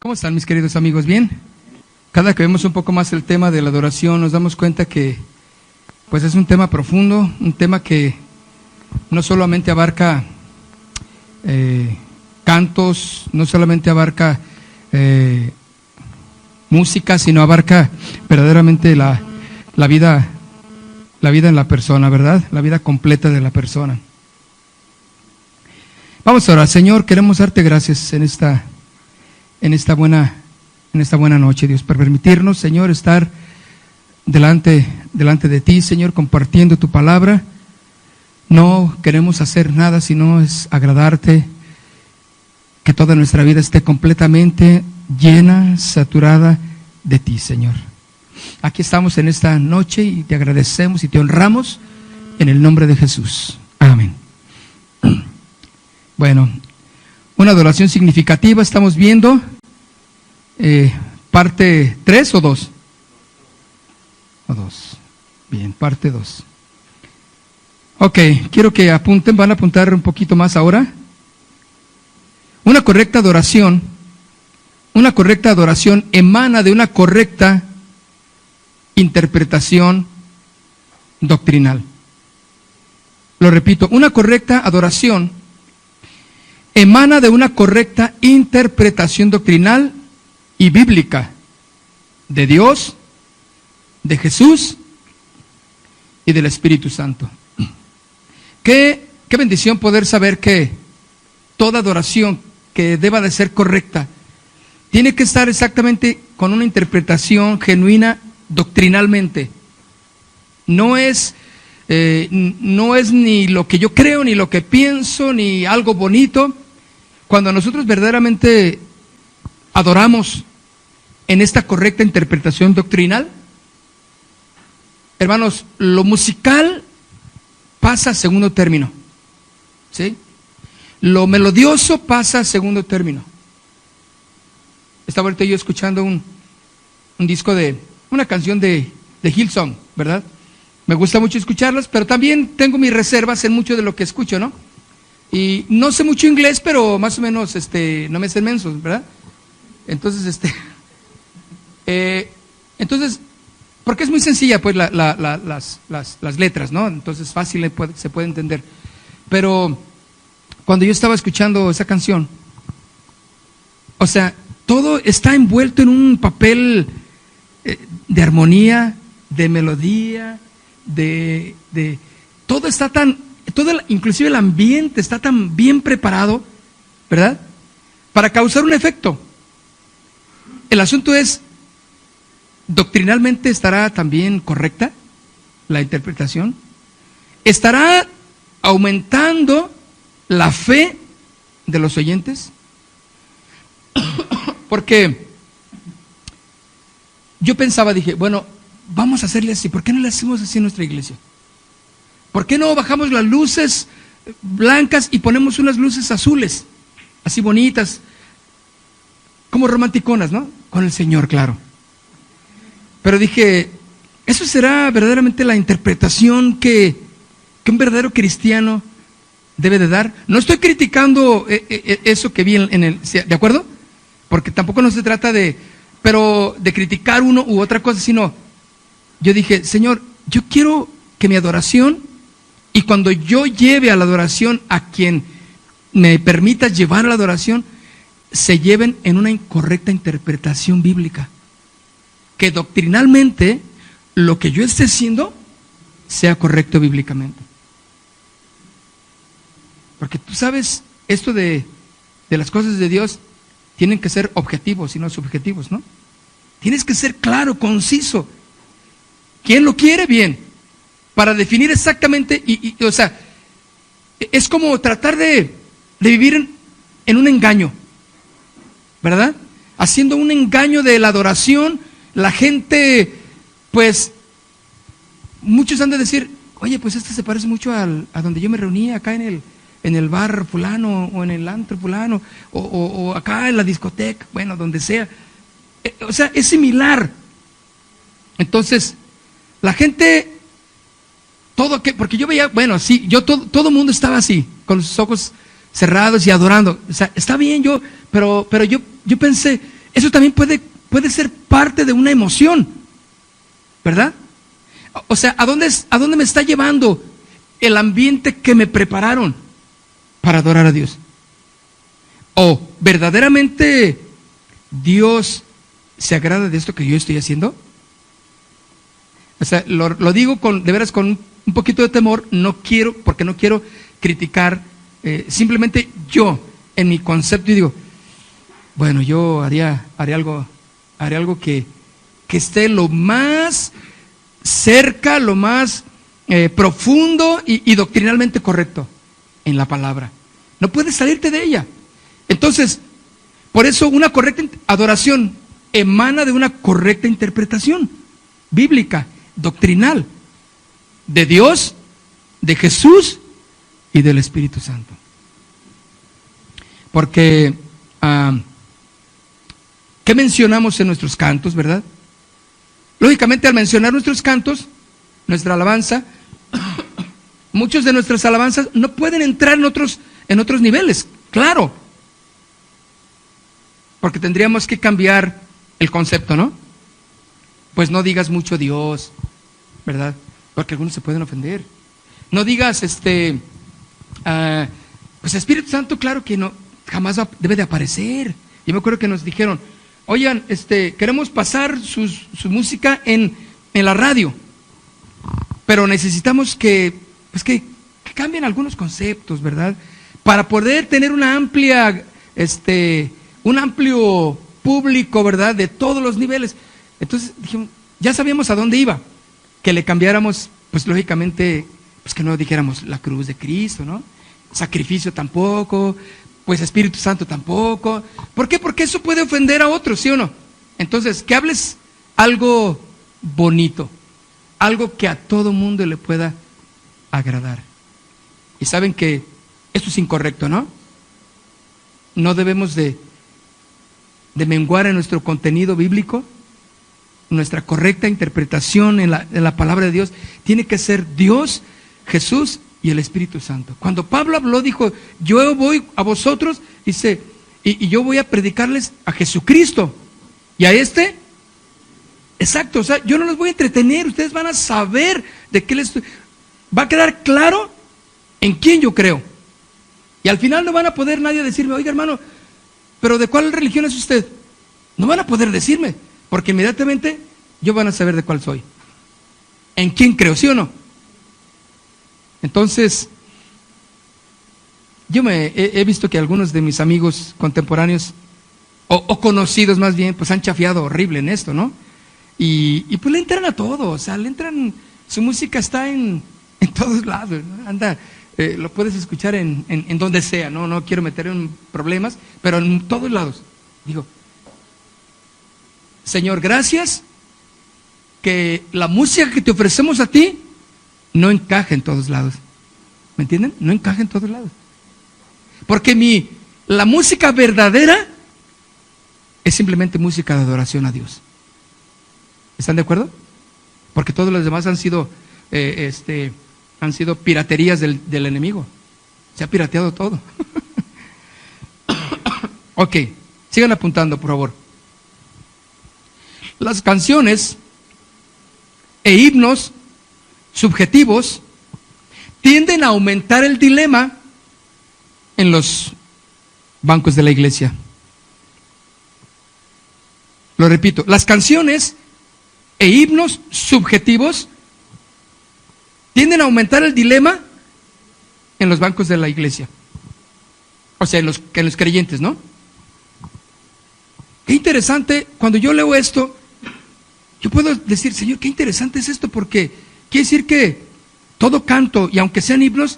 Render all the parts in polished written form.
¿Cómo están, mis queridos amigos? ¿Bien? Cada que vemos un poco más el tema de la adoración, nos damos cuenta que pues es un tema profundo, un tema que no solamente abarca cantos, no solamente abarca música, sino abarca verdaderamente la vida en la persona, ¿verdad? La vida completa de la persona. Vamos a orar. Señor, queremos darte gracias en esta buena noche, Dios, por permitirnos, Señor, estar delante de ti, Señor, compartiendo tu palabra. No queremos hacer nada sino es agradarte, que toda nuestra vida esté completamente llena, saturada de ti, Señor. Aquí estamos en esta noche y te agradecemos y te honramos en el nombre de Jesús. Amén. Bueno, una adoración significativa estamos viendo, parte 3 o 2. O 2. Bien, parte 2. Ok, quiero que apunten, van a apuntar un poquito más ahora. Una correcta adoración emana de una correcta interpretación doctrinal. Lo repito, una correcta adoración emana de una correcta interpretación doctrinal y bíblica de Dios, de Jesús y del Espíritu Santo. Qué bendición poder saber que toda adoración que deba de ser correcta tiene que estar exactamente con una interpretación genuina doctrinalmente. No es ni lo que yo creo, ni lo que pienso, ni algo bonito. Cuando nosotros verdaderamente adoramos en esta correcta interpretación doctrinal, hermanos, lo musical pasa a segundo término, ¿sí? Lo melodioso pasa a segundo término. Estaba ahorita yo escuchando un disco una canción de Hillsong, ¿verdad? Me gusta mucho escucharlas, pero también tengo mis reservas en mucho de lo que escucho, ¿no? Y no sé mucho inglés, pero más o menos no me sé mensos, ¿verdad? Entonces, porque es muy sencilla, pues, las letras, ¿no? Entonces, fácil se puede entender. Pero cuando yo estaba escuchando esa canción, o sea, todo está envuelto en un papel de armonía, de melodía, todo está inclusive el ambiente está tan bien preparado, ¿verdad? Para causar un efecto. El asunto es, ¿doctrinalmente estará también correcta la interpretación? ¿Estará aumentando la fe de los oyentes? Porque yo pensaba, dije, bueno, vamos a hacerle así. ¿Por qué no le hacemos así en nuestra iglesia? ¿Por qué no bajamos las luces blancas y ponemos unas luces azules, así bonitas, como romanticonas, ¿no? Con el Señor, claro. Pero dije, ¿eso será verdaderamente la interpretación que un verdadero cristiano debe de dar? No estoy criticando eso que vi ¿de acuerdo? Porque tampoco no se trata de criticar uno u otra cosa, sino yo dije, Señor, yo quiero que mi adoración, y cuando yo lleve a la adoración a quien me permita llevar a la adoración, se lleven en una incorrecta interpretación bíblica. Que doctrinalmente lo que yo esté haciendo sea correcto bíblicamente. Porque tú sabes, esto de las cosas de Dios tienen que ser objetivos y no subjetivos, ¿no? Tienes que ser claro, conciso. ¿Quién lo quiere? Bien. Para definir exactamente, o sea, es como tratar de vivir en un engaño, ¿verdad? Haciendo un engaño de la adoración, la gente, pues, muchos han de decir, oye, pues se parece mucho a donde yo me reunía, acá en el bar fulano, o en el antro fulano, o acá en la discoteca, bueno, donde sea. O sea, es similar. Entonces, la gente, porque yo veía, bueno, sí, todo el mundo estaba así, con sus ojos cerrados y adorando. O sea, está bien pero yo pensé, eso también puede ser parte de una emoción, ¿verdad? O sea, ¿a dónde me está llevando el ambiente que me prepararon para adorar a Dios? ¿O verdaderamente Dios se agrada de esto que yo estoy haciendo? O sea, lo digo de veras con un poquito de temor, porque no quiero criticar, simplemente yo, en mi concepto, y digo, bueno, yo haría algo que esté lo más cerca, lo más profundo y doctrinalmente correcto en la palabra. No puedes salirte de ella. Entonces, por eso una correcta adoración emana de una correcta interpretación bíblica, doctrinal, de Dios, de Jesús y del Espíritu Santo. Porque, ¿qué mencionamos en nuestros cantos, verdad? Lógicamente, al mencionar nuestros cantos, nuestra alabanza, muchos de nuestras alabanzas no pueden entrar en otros niveles, claro, porque tendríamos que cambiar el concepto, ¿no? Pues no digas mucho Dios, ¿verdad? Porque algunos se pueden ofender. No digas, pues Espíritu Santo, claro que no, jamás debe de aparecer. Yo me acuerdo que nos dijeron, oigan, queremos pasar su música en la radio, pero necesitamos que cambien algunos conceptos, ¿verdad? Para poder tener un amplio público, ¿verdad? De todos los niveles. Entonces dijimos, ya sabíamos a dónde iba, que le cambiáramos, pues lógicamente, pues que no dijéramos la cruz de Cristo, ¿no? Sacrificio tampoco, pues Espíritu Santo tampoco. ¿Por qué? Porque eso puede ofender a otros, ¿sí o no? Entonces, que hables algo bonito, algo que a todo mundo le pueda agradar. Y saben que esto es incorrecto, ¿no? No debemos de menguar en nuestro contenido bíblico. Nuestra correcta interpretación en la palabra de Dios tiene que ser Dios, Jesús y el Espíritu Santo. Cuando Pablo habló, dijo, yo voy a vosotros, dice, y yo voy a predicarles a Jesucristo y a exacto, o sea, yo no los voy a entretener, ustedes van a saber de qué va a quedar claro en quién yo creo. Y al final no van a poder nadie decirme, oiga hermano, pero ¿de cuál religión es usted? No van a poder decirme, porque inmediatamente yo van a saber de cuál soy, en quién creo, ¿sí o no? Entonces, yo he visto que algunos de mis amigos contemporáneos, o conocidos más bien, pues han chafiado horrible en esto, ¿no? Y pues le entran a todo, o sea, su música está en todos lados, ¿no? Anda, lo puedes escuchar en donde sea, ¿no? No quiero meter en problemas, pero en todos lados. Digo, Señor, gracias que la música que te ofrecemos a ti no encaja en todos lados. ¿Me entienden? No encaja en todos lados. Porque la música verdadera es simplemente música de adoración a Dios. ¿Están de acuerdo? Porque todos los demás han sido piraterías del enemigo. Se ha pirateado todo. Ok, sigan apuntando, por favor. Las canciones e himnos subjetivos tienden a aumentar el dilema en los bancos de la iglesia. Lo repito, las canciones e himnos subjetivos tienden a aumentar el dilema en los bancos de la iglesia. O sea, en los creyentes, ¿no? Qué interesante, cuando yo leo esto, yo puedo decir, Señor, qué interesante es esto, porque quiere decir que todo canto, y aunque sean himnos,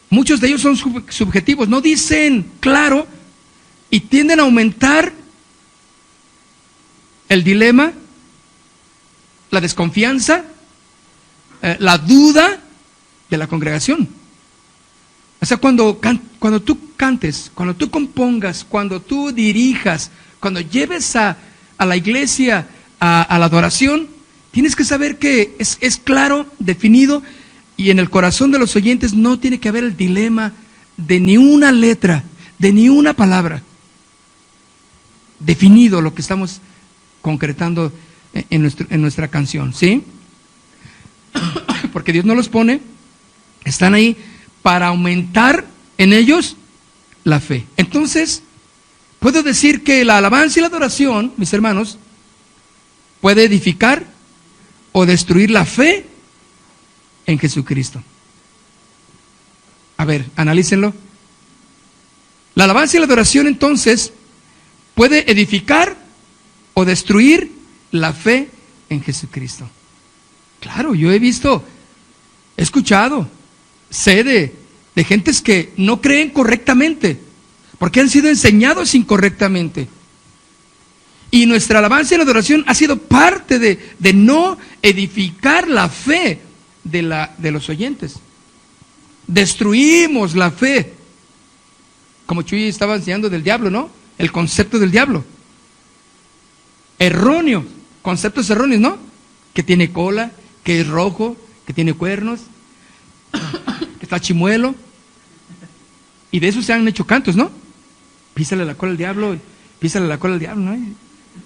muchos de ellos son subjetivos, no dicen claro, y tienden a aumentar el dilema, la desconfianza, la duda de la congregación. O sea, cuando tú cantes, cuando tú compongas, cuando tú dirijas, cuando lleves a la iglesia a la adoración, tienes que saber que es claro, definido, y en el corazón de los oyentes no tiene que haber el dilema de ni una letra, de ni una palabra. definido lo que estamos concretando en nuestra canción, ¿sí? Porque Dios no los pone, están ahí para aumentar en ellos la fe. Entonces, puedo decir que la alabanza y la adoración, mis hermanos, puede edificar o destruir la fe en Jesucristo. A ver, analícenlo. La alabanza y la adoración entonces puede edificar o destruir la fe en Jesucristo. Claro, yo he visto, he escuchado, sé de gentes que no creen correctamente, porque han sido enseñados incorrectamente. Y nuestra alabanza y la adoración ha sido parte de no edificar la fe de los oyentes. Destruimos la fe. Como Chuy estaba enseñando del diablo, ¿no? El concepto del diablo. Erróneo, conceptos erróneos, ¿no? Que tiene cola, que es rojo, que tiene cuernos, que está chimuelo. Y de eso se han hecho cantos, ¿no? Písale la cola al diablo, písale la cola al diablo, ¿no?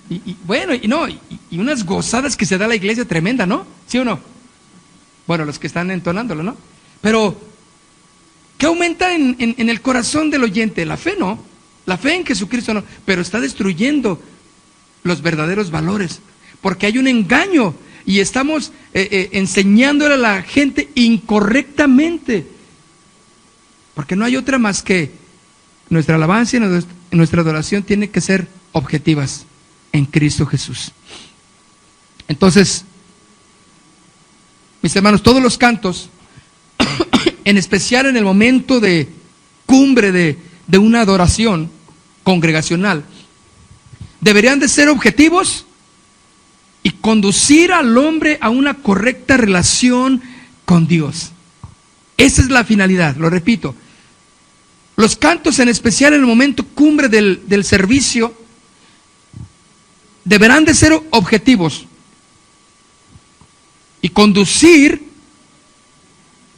Y unas gozadas que se da a la iglesia tremenda, ¿no? ¿Sí o no? Bueno, los que están entonándolo, ¿no? Pero, ¿qué aumenta en el corazón del oyente? La fe, ¿no? La fe en Jesucristo, no. Pero está destruyendo los verdaderos valores, porque hay un engaño y estamos enseñándole a la gente incorrectamente, porque no hay otra más que nuestra alabanza y nuestra adoración tiene que ser objetivas en Cristo Jesús. Entonces, mis hermanos, todos los cantos, en especial en el momento de cumbre de una adoración congregacional, deberían de ser objetivos y conducir al hombre a una correcta relación con Dios. Esa es la finalidad, lo repito. Los cantos, en especial en el momento cumbre del servicio, deberán de ser objetivos y conducir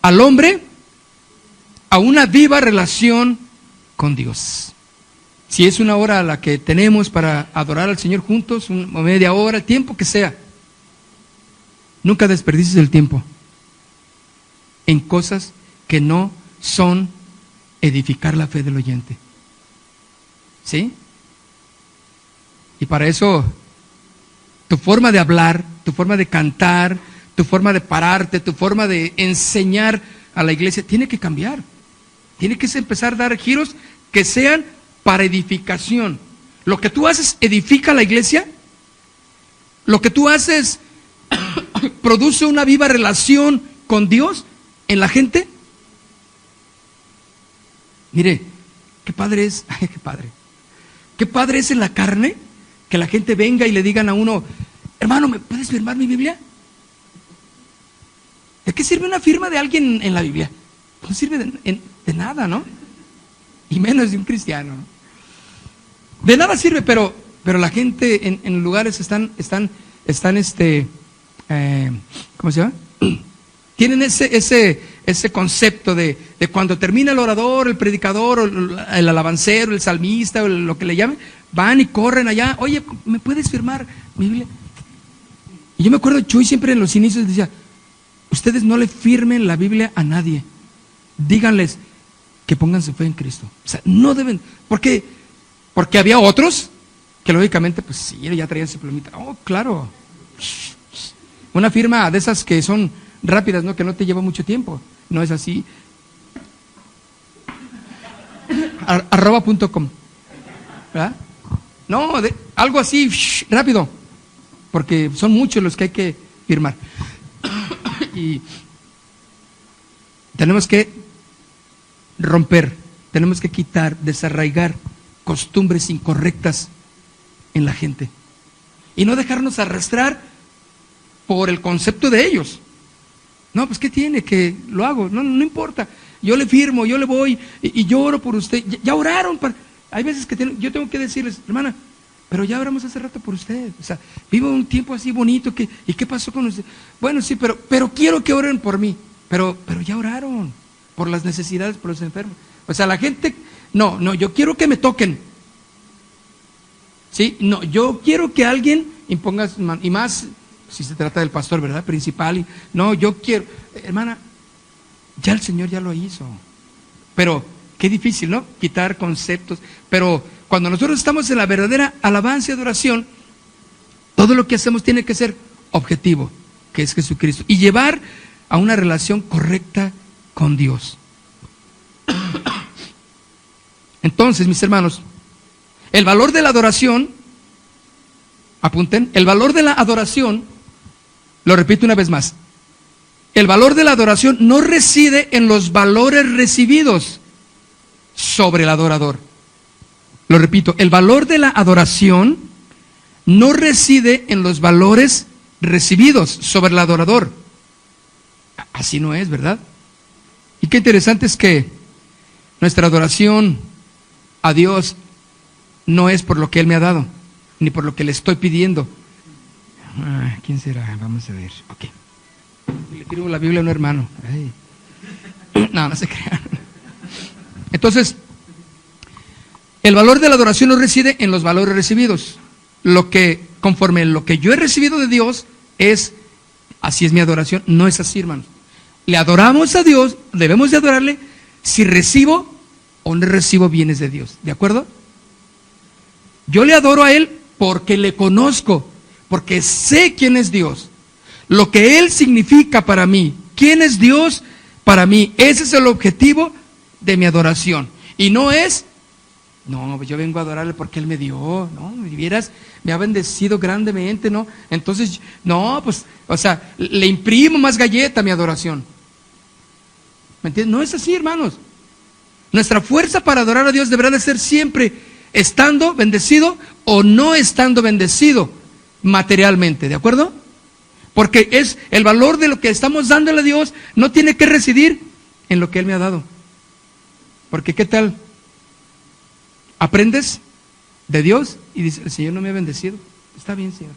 al hombre a una viva relación con Dios. Si es una hora a la que tenemos para adorar al Señor juntos, una media hora, el tiempo que sea, nunca desperdicies el tiempo en cosas que no son edificar la fe del oyente. ¿Sí? Y para eso, tu forma de hablar, tu forma de cantar, tu forma de pararte, tu forma de enseñar a la iglesia, tiene que cambiar. Tiene que empezar a dar giros que sean para edificación. Lo que tú haces edifica a la iglesia. Lo que tú haces produce una viva relación con Dios en la gente. Mire, qué padre es, qué padre. Qué padre es en la carne que la gente venga y le digan a uno: hermano, ¿me puedes firmar mi Biblia? ¿De qué sirve una firma de alguien en la Biblia? No sirve de nada, ¿no? Y menos de un cristiano, ¿no? De nada sirve, pero la gente en lugares están ¿cómo se llama? Tienen ese concepto de cuando termina el orador, el predicador, o el alabancero, el salmista, o lo que le llamen, van y corren allá: oye, ¿me puedes firmar mi Biblia? Y yo me acuerdo, Chuy siempre en los inicios decía: ustedes no le firmen la Biblia a nadie, díganles que pongan su fe en Cristo. O sea, no deben, porque había otros que lógicamente, pues sí, ya traían su plumita. Oh, claro, una firma de esas que son rápidas, ¿no? Que no te lleva mucho tiempo. No es así. @.com, ¿verdad? No, algo así, rápido, porque son muchos los que hay que firmar. Y tenemos que romper, tenemos que quitar, desarraigar costumbres incorrectas en la gente y no dejarnos arrastrar por el concepto de ellos. No, pues ¿qué tiene? Que lo hago, no importa, yo le firmo, yo le voy y yo oro por usted. Ya oraron hay veces que yo tengo que decirles: hermana, pero ya oramos hace rato por usted, o sea, vivo un tiempo así bonito, ¿y qué pasó con usted? Bueno, sí, pero quiero que oren por mí. Pero ya oraron por las necesidades, por los enfermos. O sea, la gente, no, yo quiero que me toquen. ¿Sí? No, yo quiero que alguien imponga, y más si se trata del pastor, ¿verdad? Principal. No, yo quiero, hermana, ya el Señor ya lo hizo. Pero qué difícil, ¿no? Quitar conceptos. Pero cuando nosotros estamos en la verdadera alabanza y adoración, todo lo que hacemos tiene que ser objetivo, que es Jesucristo, y llevar a una relación correcta con Dios. Entonces, mis hermanos, el valor de la adoración, apunten, el valor de la adoración, lo repito una vez más, el valor de la adoración no reside en los valores recibidos sobre el adorador. Lo repito, el valor de la adoración no reside en los valores recibidos sobre el adorador. Así no es, ¿verdad? Y qué interesante es que nuestra adoración a Dios no es por lo que Él me ha dado, ni por lo que le estoy pidiendo. ¿Quién será? Vamos a ver. Ok. Le tiro la Biblia a un hermano. Ay. No se crean. Entonces, el valor de la adoración no reside en los valores recibidos. Lo que, conforme lo que yo he recibido de Dios, es, así es mi adoración. No es así, hermanos. Le adoramos a Dios, debemos de adorarle si recibo o no recibo bienes de Dios. ¿De acuerdo? Yo le adoro a Él porque le conozco, porque sé quién es Dios, lo que Él significa para mí, quién es Dios para mí. Ese es el objetivo de mi adoración. Y no es, no, yo vengo a adorarle porque Él me dio, no, si vieras, me ha bendecido grandemente, ¿no? Entonces, no, pues, o sea, le imprimo más galleta a mi adoración. ¿Me entiendes? No es así, hermanos. Nuestra fuerza para adorar a Dios deberá de ser siempre estando bendecido o no estando bendecido materialmente, ¿de acuerdo? Porque es el valor de lo que estamos dándole a Dios, no tiene que residir en lo que Él me ha dado. Porque ¿qué tal? Aprendes de Dios y dices, el Señor no me ha bendecido. Está bien, Señor.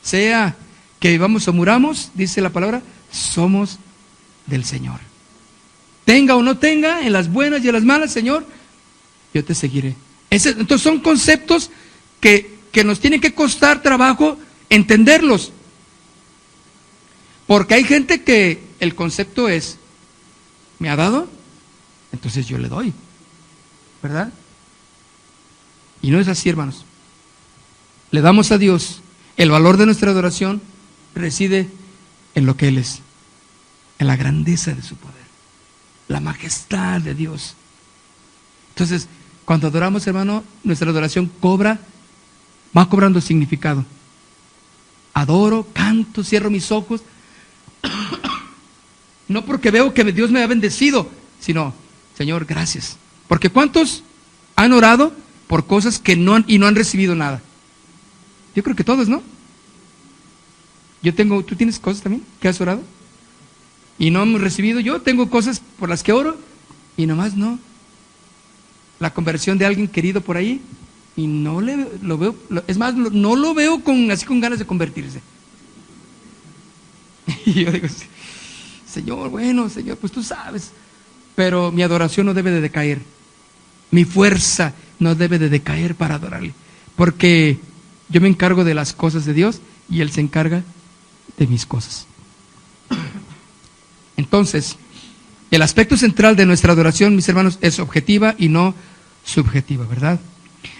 Sea que vivamos o muramos, dice la palabra, somos del Señor. Tenga o no tenga, en las buenas y en las malas, Señor, yo te seguiré. Entonces son conceptos que nos tienen que costar trabajo entenderlos. Porque hay gente que el concepto es, ¿me ha dado? Entonces yo le doy. ¿Verdad? Y no es así, hermanos. Le damos a Dios. El valor de nuestra adoración reside en lo que Él es, en la grandeza de su poder, la majestad de Dios. Entonces, cuando adoramos, hermano, nuestra adoración va cobrando significado. Adoro, canto, cierro mis ojos, no porque veo que Dios me ha bendecido, sino, Señor, gracias. Porque ¿cuántos han orado por cosas que no han recibido nada? Yo creo que todos, ¿no? ¿Tú tienes cosas también que has orado y no hemos recibido? Yo tengo cosas por las que oro y nomás no. La conversión de alguien querido por ahí y no lo veo, es más, no lo veo así con ganas de convertirse. Y yo digo, Señor, bueno, Señor, pues tú sabes, pero mi adoración no debe de decaer, mi fuerza no debe de decaer para adorarle, porque yo me encargo de las cosas de Dios y Él se encarga de mis cosas. Entonces, el aspecto central de nuestra adoración, mis hermanos, es objetiva y no subjetiva, ¿verdad?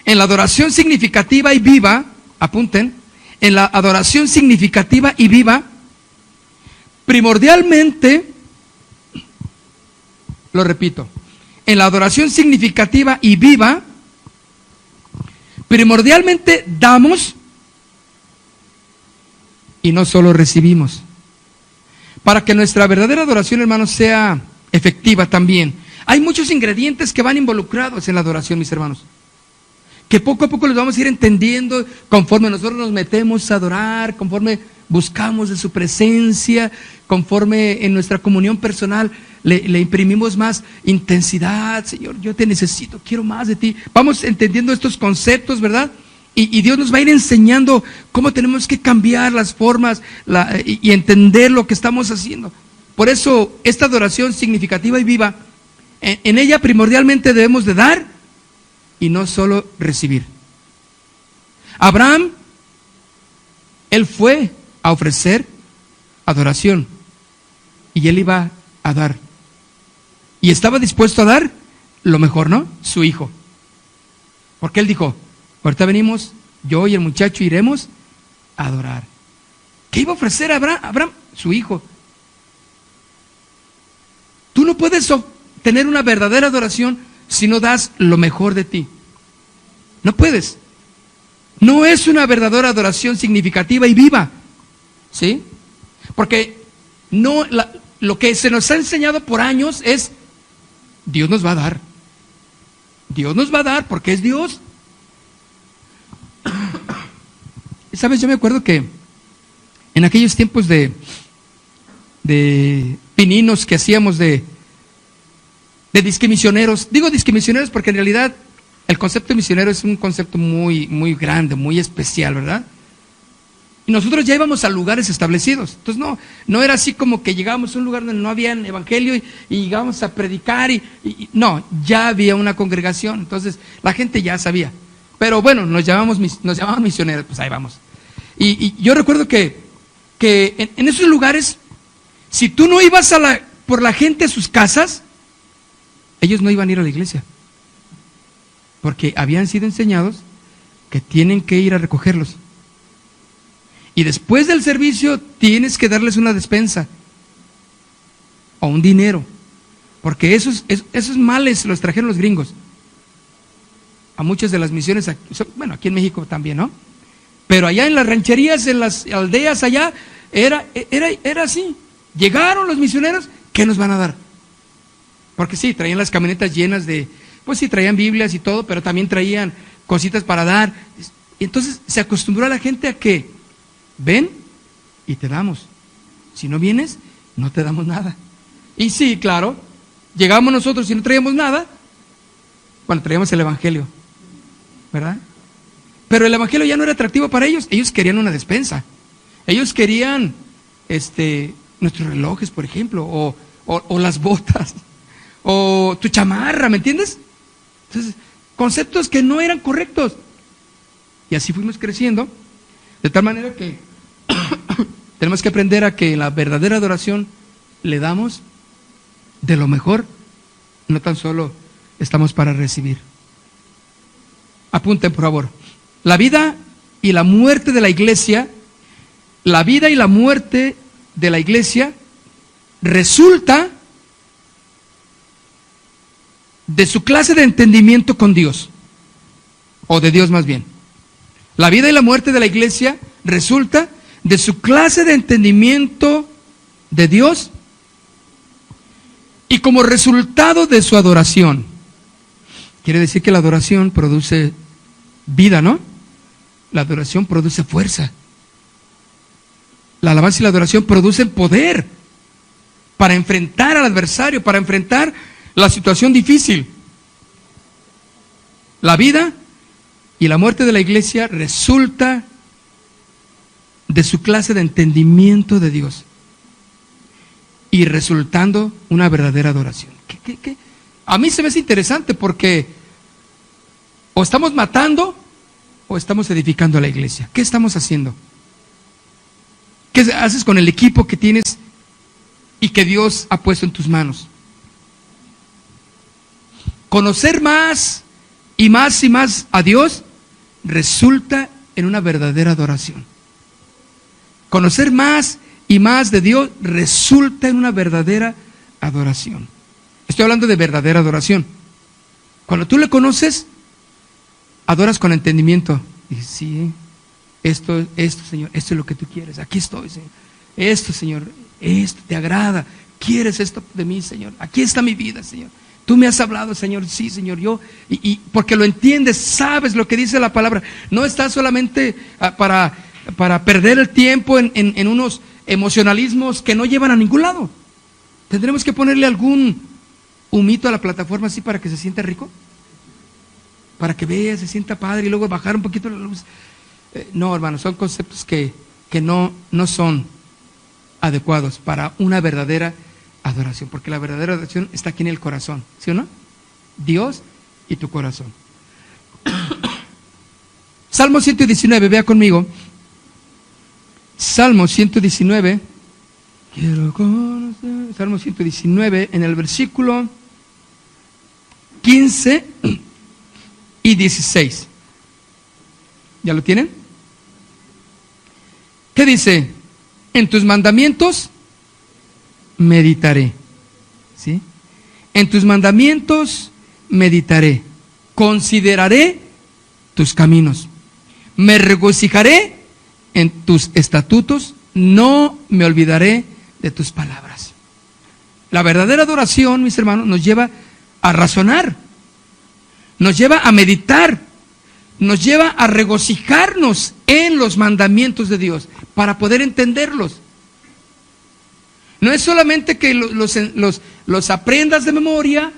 En la adoración significativa y viva, apunten, en la adoración significativa y viva, primordialmente, lo repito, en la adoración significativa y viva, primordialmente damos y no solo recibimos. Para que nuestra verdadera adoración, hermanos, sea efectiva también, hay muchos ingredientes que van involucrados en la adoración, mis hermanos, que poco a poco los vamos a ir entendiendo conforme nosotros nos metemos a adorar, conforme buscamos de su presencia, conforme en nuestra comunión personal le imprimimos más intensidad. Señor, yo te necesito, quiero más de ti. Vamos entendiendo estos conceptos, ¿verdad? Y Dios nos va a ir enseñando cómo tenemos que cambiar las formas y entender lo que estamos haciendo. Por eso, esta adoración significativa y viva, en ella primordialmente debemos de dar y no solo recibir. Abraham, él fue a ofrecer adoración y él iba a dar. Y estaba dispuesto a dar lo mejor, ¿no? Su hijo. Porque él dijo, ahorita venimos, yo y el muchacho iremos a adorar. ¿Qué iba a ofrecer Abraham? Su hijo. Tú no puedes tener una verdadera adoración si no das lo mejor de ti. No puedes. No es una verdadera adoración significativa y viva. ¿Sí? Porque lo que se nos ha enseñado por años es, Dios nos va a dar. Dios nos va a dar porque es Dios. ¿Sabes? Yo me acuerdo que en aquellos tiempos de pininos que hacíamos de disque misioneros, digo disque misioneros porque en realidad el concepto de misionero es un concepto muy, muy grande, muy especial, ¿verdad? Y nosotros ya íbamos a lugares establecidos. Entonces no era así como que llegábamos a un lugar donde no había evangelio y llegábamos a predicar no, ya había una congregación. Entonces la gente ya sabía. Pero bueno, nos llamaban misioneros, pues ahí vamos. Y yo recuerdo que en esos lugares, si tú no ibas por la gente a sus casas, ellos no iban a ir a la iglesia. Porque habían sido enseñados que tienen que ir a recogerlos. Y después del servicio tienes que darles una despensa o un dinero. Porque esos males los trajeron los gringos. A muchas de las misiones, bueno, aquí en México también, ¿no? Pero allá en las rancherías, en las aldeas allá, era así. Llegaron los misioneros, ¿qué nos van a dar? Porque sí, traían las camionetas llenas pues sí, traían Biblias y todo, pero también traían cositas para dar. Y entonces se acostumbró a la gente a que, ven y te damos. Si no vienes, no te damos nada. Y sí, claro, llegamos nosotros y no traíamos nada, bueno, traíamos el evangelio, ¿verdad? Pero el evangelio ya no era atractivo para ellos. Ellos querían una despensa. Ellos querían nuestros relojes, por ejemplo, o las botas, o tu chamarra, ¿me entiendes? Entonces, conceptos que no eran correctos. Y así fuimos creciendo, de tal manera que tenemos que aprender a que la verdadera adoración le damos de lo mejor, no tan solo estamos para recibir. Apunten, por favor. La vida y la muerte de la iglesia, resulta de su clase de entendimiento con Dios, o de Dios más bien. La vida y la muerte de la iglesia resulta de su clase de entendimiento de Dios y como resultado de su adoración. Quiere decir que la adoración produce vida, ¿no? La adoración produce fuerza. La alabanza y la adoración producen poder para enfrentar al adversario, para enfrentar la situación difícil. La vida y la muerte de la iglesia resulta de su clase de entendimiento de Dios y resultando una verdadera adoración. ¿Qué? A mí se me hace interesante porque o estamos matando o estamos edificando a la iglesia. ¿Qué estamos haciendo? ¿Qué haces con el equipo que tienes y que Dios ha puesto en tus manos? Conocer más y más y más a Dios resulta en una verdadera adoración. Conocer más y más de Dios resulta en una verdadera adoración. Estoy hablando de verdadera adoración. Cuando tú le conoces, adoras con entendimiento. Dices, sí, esto, Señor, esto es lo que tú quieres. Aquí estoy, Señor. Esto, Señor, esto te agrada. ¿Quieres esto de mí, Señor? Aquí está mi vida, Señor. Tú me has hablado, Señor. Sí, Señor, yo. Y porque lo entiendes, sabes lo que dice la palabra. No está solamente para perder el tiempo en unos emocionalismos que no llevan a ningún lado. ¿Tendremos que ponerle algún humito a la plataforma así para que se sienta rico? Para que vea, se sienta padre y luego bajar un poquito la luz. No, hermanos, son conceptos que no son adecuados para una verdadera adoración, porque la verdadera adoración está aquí en el corazón, ¿sí o no? Dios y tu corazón. Salmo 119, vea conmigo. Salmo 119. Quiero conocer. Salmo 119, en el versículo 15 y 16. ¿Ya lo tienen? ¿Qué dice? En tus mandamientos meditaré. ¿Sí? En tus mandamientos meditaré. Consideraré tus caminos. Me regocijaré en tus estatutos. No me olvidaré de tus palabras. La verdadera adoración, mis hermanos, nos lleva a razonar, nos lleva a meditar, nos lleva a regocijarnos en los mandamientos de Dios para poder entenderlos. No es solamente que los aprendas de memoria,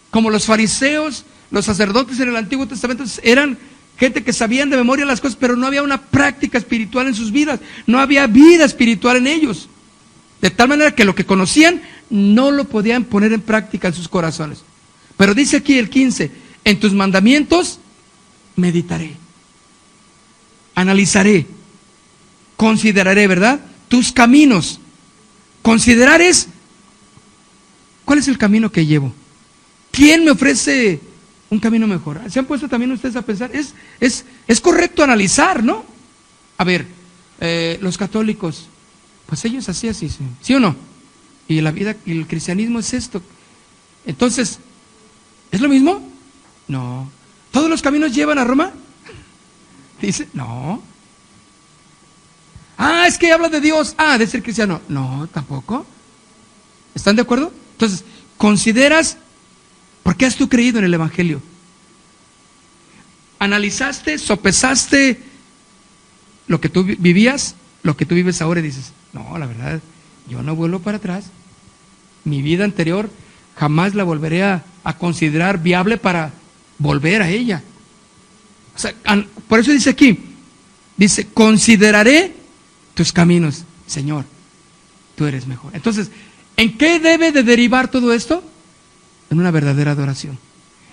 como los fariseos, los sacerdotes en el Antiguo Testamento eran gente que sabían de memoria las cosas, pero no había una práctica espiritual en sus vidas, no había vida espiritual en ellos. De tal manera que lo que conocían no lo podían poner en práctica en sus corazones. Pero dice aquí el 15, en tus mandamientos meditaré, analizaré, consideraré, ¿verdad? Tus caminos. Considerar es, ¿cuál es el camino que llevo? ¿Quién me ofrece un camino mejor? ¿Se han puesto también ustedes a pensar? Es correcto analizar, ¿no? A ver, los católicos, pues ellos así, ¿sí o no? Y la vida y el cristianismo es esto. Entonces, ¿es lo mismo? No. ¿Todos los caminos llevan a Roma? Dice, no. Ah, es que habla de Dios. Ah, de ser cristiano. No, tampoco. ¿Están de acuerdo? Entonces, consideras, ¿por qué has tú creído en el Evangelio? Analizaste, sopesaste lo que tú vivías, lo que tú vives ahora y dices, no, la verdad, yo no vuelvo para atrás. Mi vida anterior jamás la volveré a considerar viable para volver a ella. O sea, por eso dice aquí, dice, consideraré tus caminos, Señor, tú eres mejor. Entonces, ¿en qué debe de derivar todo esto? En una verdadera adoración,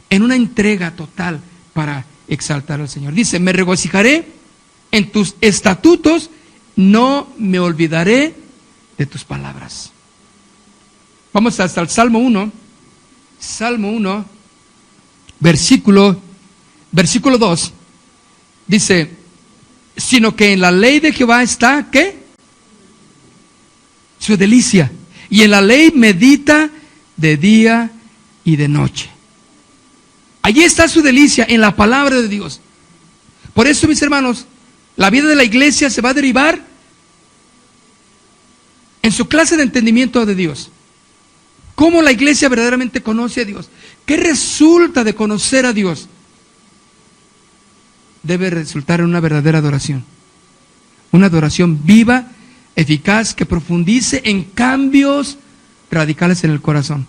en una entrega total para exaltar al Señor. Dice, me regocijaré en tus estatutos, no me olvidaré de tus palabras. Vamos hasta el Salmo 1, versículo 2, dice, sino que en la ley de Jehová está, ¿qué? Su delicia, y en la ley medita de día y de noche. Allí está su delicia, en la palabra de Dios. Por eso, mis hermanos, la vida de la iglesia se va a derivar en su clase de entendimiento de Dios. ¿Cómo la iglesia verdaderamente conoce a Dios? ¿Qué resulta de conocer a Dios? Debe resultar en una verdadera adoración. Una adoración viva, eficaz, que profundice en cambios radicales en el corazón.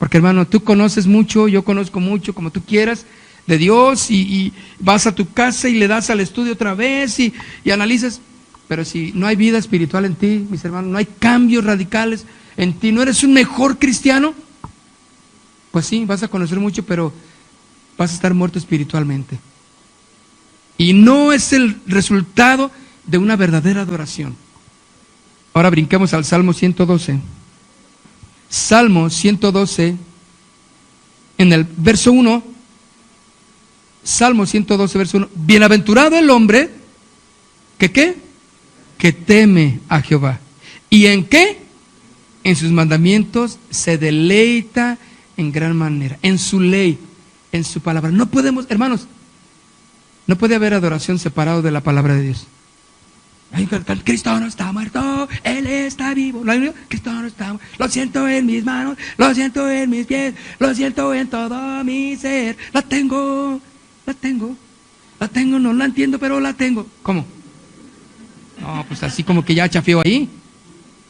Porque, hermano, tú conoces mucho, yo conozco mucho, como tú quieras, de Dios, y vas a tu casa y le das al estudio otra vez y analizas. Pero si no hay vida espiritual en ti, mis hermanos, no hay cambios radicales en ti, no eres un mejor cristiano, pues sí, vas a conocer mucho, pero vas a estar muerto espiritualmente. Y no es el resultado de una verdadera adoración. Ahora brinquemos al Salmo 112. Salmo 112, en el verso 1, Salmo 112, verso 1, bienaventurado el hombre, que ¿qué? Que teme a Jehová. ¿Y en qué? En sus mandamientos se deleita en gran manera, en su ley, en su palabra. No podemos, hermanos, no puede haber adoración separado de la palabra de Dios. Cristo no está muerto, Él está vivo. Cristo no está muerto. Lo siento en mis manos, lo siento en mis pies, lo siento en todo mi ser. La tengo, no la entiendo, pero la tengo. ¿Cómo? No, pues así como que ya chafeo ahí.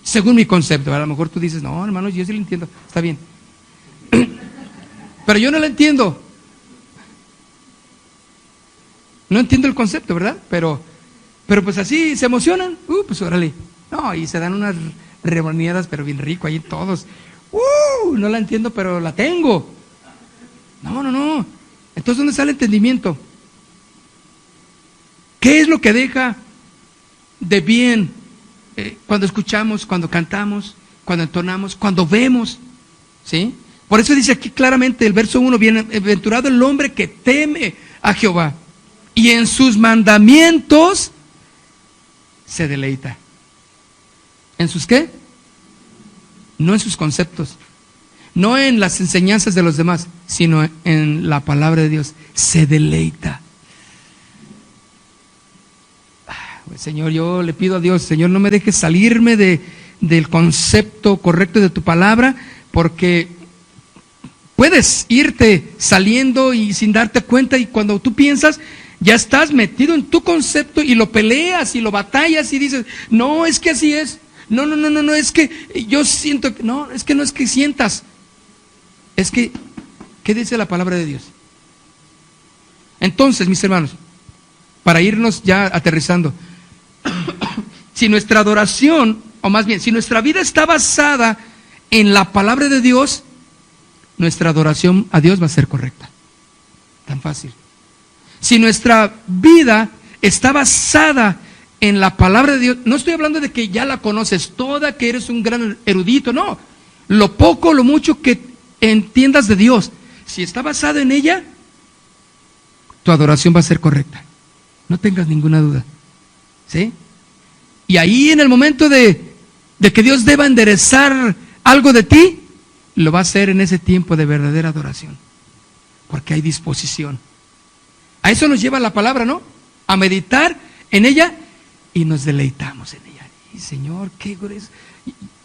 Según mi concepto, a lo mejor tú dices, no, hermanos, yo sí lo entiendo, está bien. Pero yo no la entiendo. No entiendo el concepto, ¿verdad? Pero pues así se emocionan. Pues órale. No, y se dan unas remoniadas, pero bien rico ahí todos. No la entiendo, pero la tengo. No. Entonces, ¿dónde sale el entendimiento? ¿Qué es lo que deja de bien cuando escuchamos, cuando cantamos, cuando entonamos, cuando vemos? ¿Sí? Por eso dice aquí claramente el verso 1, bienaventurado el hombre que teme a Jehová y en sus mandamientos se deleita. ¿En sus qué? No en sus conceptos, no en las enseñanzas de los demás, sino en la palabra de Dios. Se deleita. Señor, yo le pido a Dios, Señor, no me dejes salirme del concepto correcto de tu palabra, porque puedes irte saliendo y sin darte cuenta, y cuando tú piensas, ya estás metido en tu concepto y lo peleas y lo batallas y dices, no, es que así es. No, es que yo siento, no es que sientas, es que, ¿qué dice la palabra de Dios? Entonces, mis hermanos, para irnos ya aterrizando, si nuestra adoración, o más bien, si nuestra vida está basada en la palabra de Dios, nuestra adoración a Dios va a ser correcta. Tan fácil. Si nuestra vida está basada en la palabra de Dios, no estoy hablando de que ya la conoces toda, que eres un gran erudito, no. Lo poco, lo mucho que entiendas de Dios, si está basada en ella, tu adoración va a ser correcta. No tengas ninguna duda. ¿Sí? Y ahí en el momento de que Dios deba enderezar algo de ti, lo va a hacer en ese tiempo de verdadera adoración. Porque hay disposición. A eso nos lleva la palabra, ¿no? A meditar en ella y nos deleitamos en ella. Y Señor, qué grueso.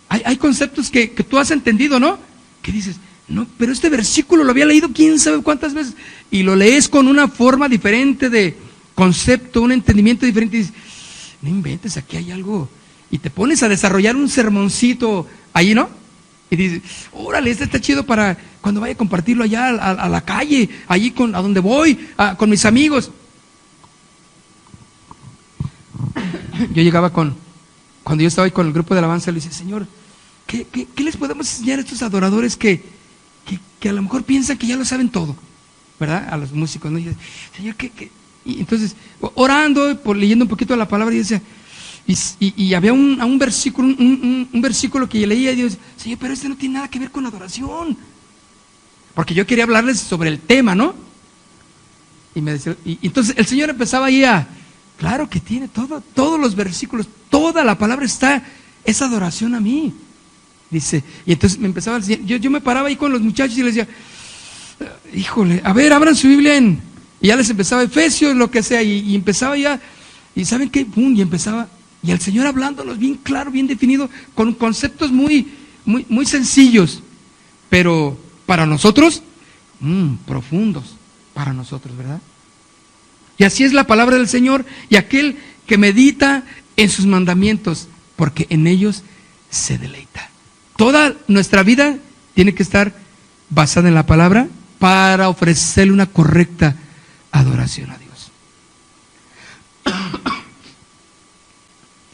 Hay conceptos que tú has entendido, ¿no? Que dices, no, pero este versículo lo había leído quién sabe cuántas veces. Y lo lees con una forma diferente de concepto, un entendimiento diferente. Y dices, no inventes, aquí hay algo. Y te pones a desarrollar un sermoncito ahí, ¿no? Y dices, órale, este está chido para cuando vaya a compartirlo allá a la calle, allí a donde voy, con mis amigos. Yo llegaba cuando yo estaba ahí con el grupo de alabanza, le decía, Señor, ¿qué les podemos enseñar a estos adoradores que a lo mejor piensan que ya lo saben todo? ¿Verdad? A los músicos, ¿no? Y yo, Señor, Y entonces, orando, leyendo un poquito la palabra, y decía, y había un versículo, un versículo que yo leía, y Dios, Señor, pero este no tiene nada que ver con adoración. Porque yo quería hablarles sobre el tema, ¿no? Y me decía, y entonces el Señor empezaba ahí claro que tiene todos los versículos, toda la palabra es adoración a mí. Dice, y entonces me empezaba a decir, yo me paraba ahí con los muchachos y les decía, híjole, a ver, abran su Biblia y ya les empezaba Efesios, lo que sea, y empezaba ya, y ¿saben qué? ¡Pum! Y empezaba, y el Señor hablándonos bien claro, bien definido, con conceptos muy sencillos, pero para nosotros, profundos, para nosotros, ¿verdad? Y así es la palabra del Señor, y aquel que medita en sus mandamientos, porque en ellos se deleita. Toda nuestra vida tiene que estar basada en la palabra para ofrecerle una correcta adoración a Dios.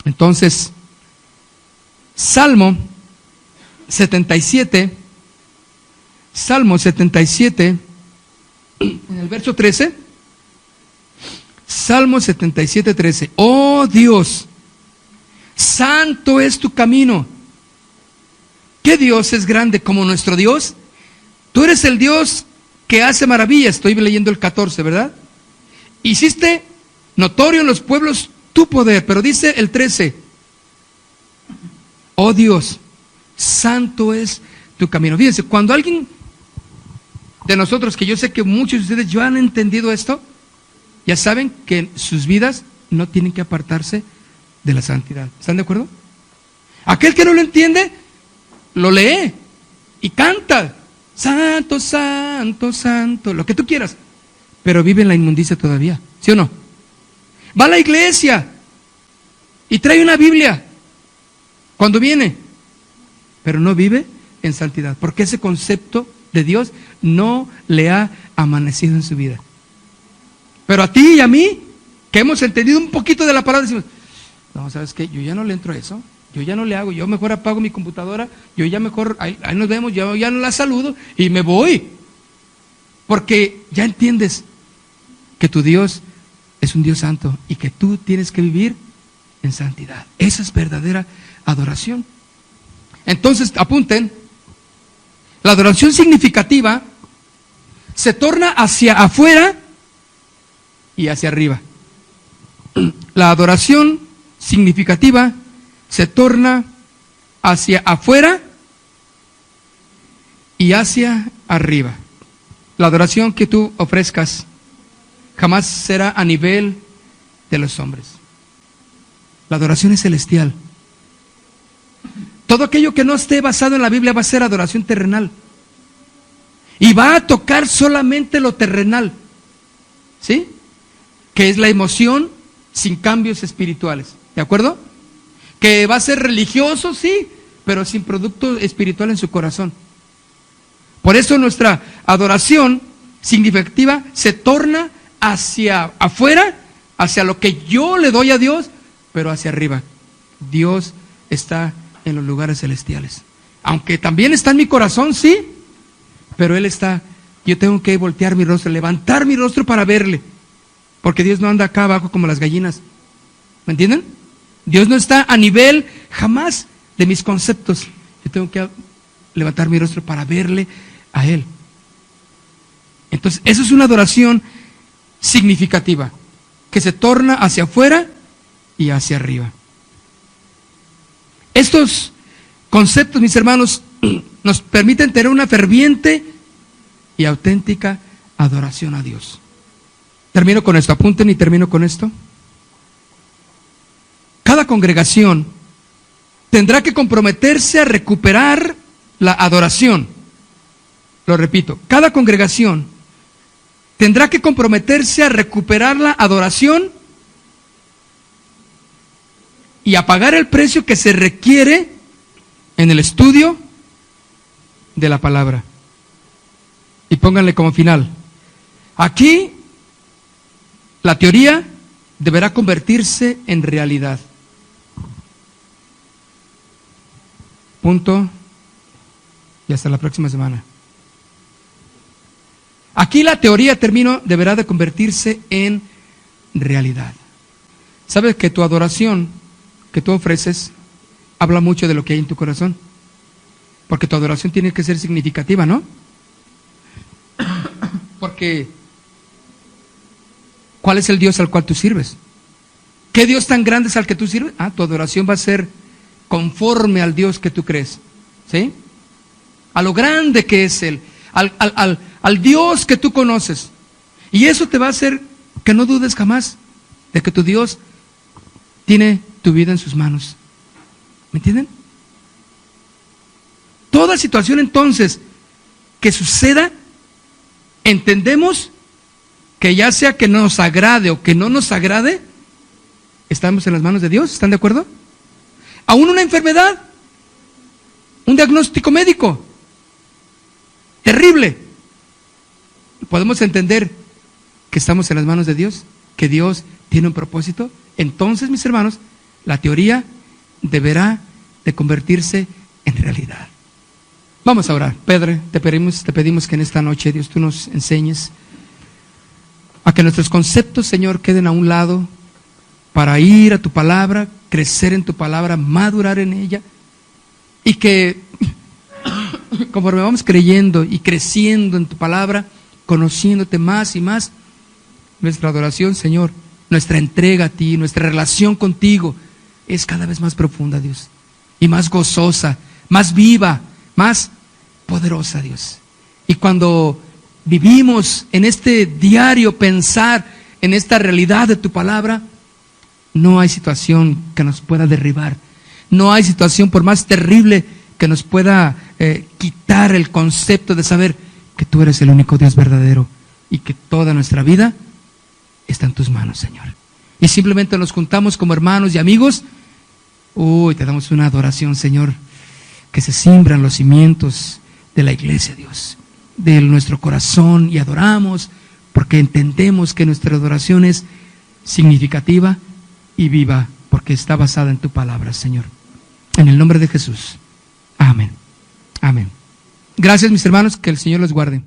Entonces, Salmo 77, en el verso 13, Salmo 77, 13. Oh Dios, santo es tu camino. ¿Qué Dios es grande como nuestro Dios? Tú eres el Dios que hace maravillas. Estoy leyendo el 14, ¿verdad? Hiciste notorio en los pueblos tu poder, pero dice el 13, oh Dios, santo es tu camino. Fíjense, cuando alguien de nosotros, que yo sé que muchos de ustedes ya han entendido esto, ya saben que sus vidas no tienen que apartarse de la santidad. ¿Están de acuerdo? Aquel que no lo entiende, lo lee y canta, santo, santo, santo, lo que tú quieras, pero vive en la inmundicia todavía, ¿sí o no? Va a la iglesia y trae una Biblia cuando viene, pero no vive en santidad, porque ese concepto de Dios no le ha amanecido en su vida. Pero a ti y a mí, que hemos entendido un poquito de la palabra, decimos, no, ¿sabes qué? Yo ya no le entro a eso, yo ya no le hago, yo mejor apago mi computadora, yo ya mejor, ahí nos vemos, yo ya no la saludo y me voy. Porque ya entiendes que tu Dios es un Dios santo y que tú tienes que vivir en santidad. Esa es verdadera adoración. Entonces, apunten, la adoración significativa se torna hacia afuera y hacia arriba. La adoración significativa se torna hacia afuera y hacia arriba. La adoración que tú ofrezcas jamás será a nivel de los hombres. La adoración es celestial. Todo aquello que no esté basado en la Biblia va a ser adoración terrenal. Y va a tocar solamente lo terrenal. ¿Sí? Que es la emoción sin cambios espirituales. ¿De acuerdo? Que va a ser religioso, sí, pero sin producto espiritual en su corazón. Por eso nuestra adoración significativa se torna hacia afuera, hacia lo que yo le doy a Dios, pero hacia arriba. Dios está en los lugares celestiales. Aunque también está en mi corazón, sí, pero Él está. Yo tengo que voltear mi rostro, levantar mi rostro para verle, porque Dios no anda acá abajo como las gallinas. ¿Me entienden? Dios no está a nivel jamás de mis conceptos. Yo tengo que levantar mi rostro para verle a Él. Entonces, eso es una adoración significativa, que se torna hacia afuera y hacia arriba. Estos conceptos, mis hermanos, nos permiten tener una ferviente y auténtica adoración a Dios. Termino con esto, apunten y termino con esto. Cada congregación tendrá que comprometerse a recuperar la adoración. Lo repito, cada congregación tendrá que comprometerse a recuperar la adoración y a pagar el precio que se requiere en el estudio de la palabra. Y pónganle como final: aquí la teoría deberá convertirse en realidad. Punto. Y hasta la próxima semana. Aquí la teoría, deberá de convertirse en realidad. ¿Sabes que tu adoración que tú ofreces habla mucho de lo que hay en tu corazón? Porque tu adoración tiene que ser significativa, ¿no? Porque ¿cuál es el Dios al cual tú sirves? ¿Qué Dios tan grande es al que tú sirves? Tu adoración va a ser conforme al Dios que tú crees, ¿sí? A lo grande que es Él, al Dios que tú conoces. Y eso te va a hacer que no dudes jamás de que tu Dios tiene tu vida en sus manos. ¿Me entienden? Toda situación entonces que suceda, entendemos que ya sea que nos agrade o que no nos agrade, estamos en las manos de Dios. ¿Están de acuerdo? Aún una enfermedad, un diagnóstico médico terrible, podemos entender que estamos en las manos de Dios, que Dios tiene un propósito. Entonces, mis hermanos, la teoría deberá de convertirse en realidad. Vamos a orar. Padre, te pedimos que en esta noche, Dios, tú nos enseñes a que nuestros conceptos, Señor, queden a un lado para ir a tu palabra, crecer en tu palabra, madurar en ella, y que conforme vamos creyendo y creciendo en tu palabra, conociéndote más y más, nuestra adoración, Señor, nuestra entrega a ti, nuestra relación contigo es cada vez más profunda, Dios, y más gozosa, más viva, más poderosa, Dios. Y cuando vivimos en este diario pensar en esta realidad de tu palabra, no hay situación que nos pueda derribar, no hay situación por más terrible que nos pueda quitar el concepto de saber que tú eres el único Dios verdadero y que toda nuestra vida está en tus manos, Señor. Y simplemente nos juntamos como hermanos y amigos. Te damos una adoración, Señor, que se siembran los cimientos de la iglesia, Dios, de nuestro corazón, y adoramos porque entendemos que nuestra adoración es significativa y viva porque está basada en tu palabra, Señor. En el nombre de Jesús. Amén. Amén. Gracias, mis hermanos, que el Señor los guarde.